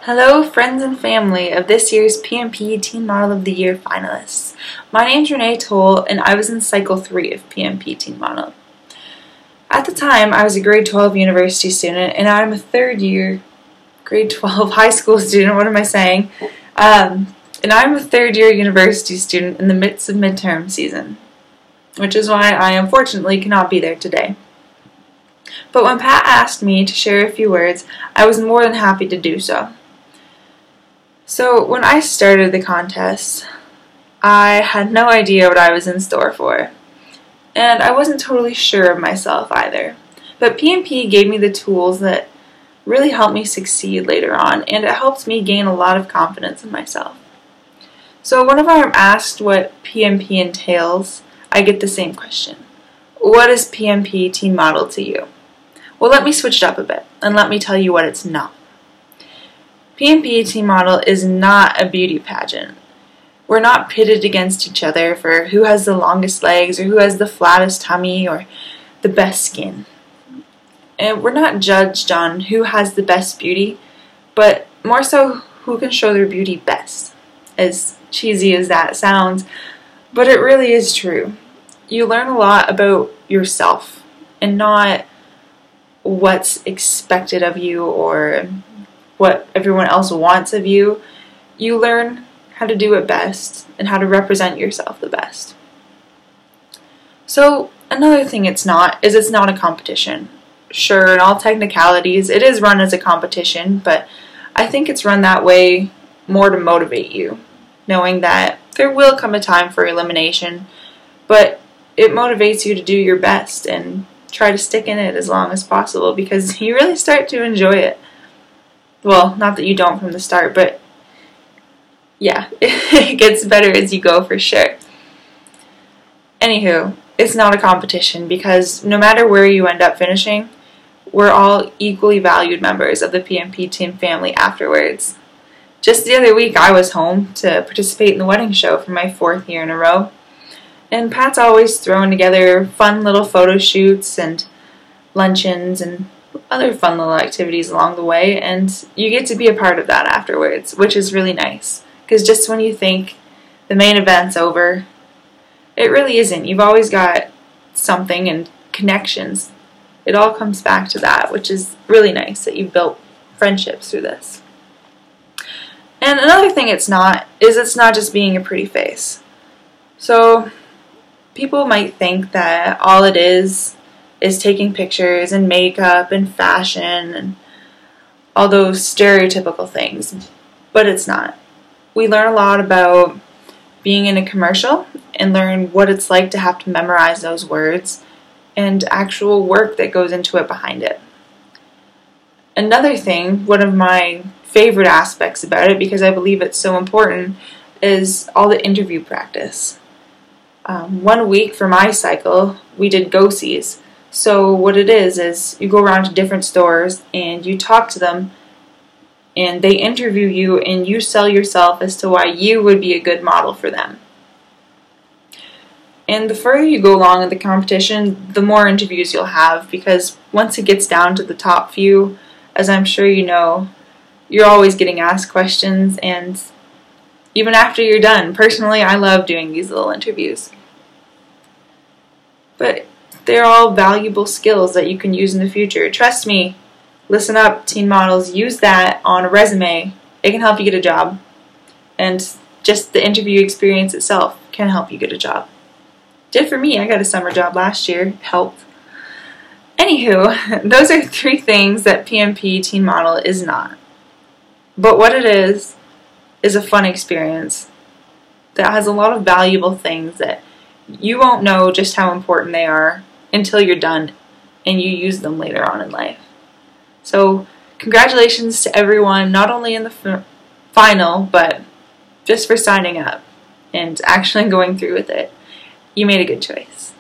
Hello, friends and family of this year's PMP Teen Model of the Year finalists. My name's Renee Toll, and I was in Cycle 3 of PMP Teen Model. At the time, I was a grade 12 university student, and I'm a third year grade 12 high school student. What am I saying? And I'm a third year university student in the midst of midterm season, which is why I unfortunately cannot be there today. But when Pat asked me to share a few words, I was more than happy to do so. So when I started the contest, I had no idea what I was in store for, and I wasn't totally sure of myself either. But PMP gave me the tools that really helped me succeed later on, and it helped me gain a lot of confidence in myself. So whenever I'm asked what PMP entails, I get the same question. What is PMP Teen Model to you? Well, let me switch it up a bit, and let me tell you what it's not. PMP Teen Model is not a beauty pageant. We're not pitted against each other for who has the longest legs or who has the flattest tummy or the best skin. And we're not judged on who has the best beauty, but more so who can show their beauty best. As cheesy as that sounds, but it really is true. You learn a lot about yourself and not what's expected of you or what everyone else wants of you. You learn how to do it best and how to represent yourself the best. So another thing it's not a competition. Sure, in all technicalities, it is run as a competition, but I think it's run that way more to motivate you, knowing that there will come a time for elimination, but it motivates you to do your best and try to stick in it as long as possible because you really start to enjoy it. Well, not that you don't from the start, but yeah, it gets better as you go for sure. Anywho, it's not a competition because no matter where you end up finishing, we're all equally valued members of the PMP team family afterwards. Just the other week, I was home to participate in the wedding show for my 4th year in a row. And Pat's always throwing together fun little photo shoots and luncheons and other fun little activities along the way, and you get to be a part of that afterwards, which is really nice. Because just when you think the main event's over, it really isn't. You've always got something and connections. It all comes back to that, which is really nice that you've built friendships through this. And another thing it's not just being a pretty face. So people might think that all it is taking pictures and makeup and fashion and all those stereotypical things, but it's not. We learn a lot about being in a commercial and learn what it's like to have to memorize those words and actual work that goes into it behind it. Another thing, one of my favorite aspects about it, because I believe it's so important, is all the interview practice. 1 week for my cycle, we did go-sees. So what it is you go around to different stores and you talk to them and they interview you and you sell yourself as to why you would be a good model for them. And the further you go along in the competition, the more interviews you'll have, because once it gets down to the top few, as I'm sure you know, you're always getting asked questions, and even after you're done, personally, I love doing these little interviews. But they're all valuable skills that you can use in the future. Trust me, listen up, teen models, use that on a resume. It can help you get a job. And just the interview experience itself can help you get a job. Did for me. I got a summer job last year. It helped. Anywho, those are 3 things that PMP Teen Model is not. But what it is a fun experience that has a lot of valuable things that you won't know just how important they are until you're done and you use them later on in life. So congratulations to everyone, not only in the final, but just for signing up and actually going through with it. You made a good choice.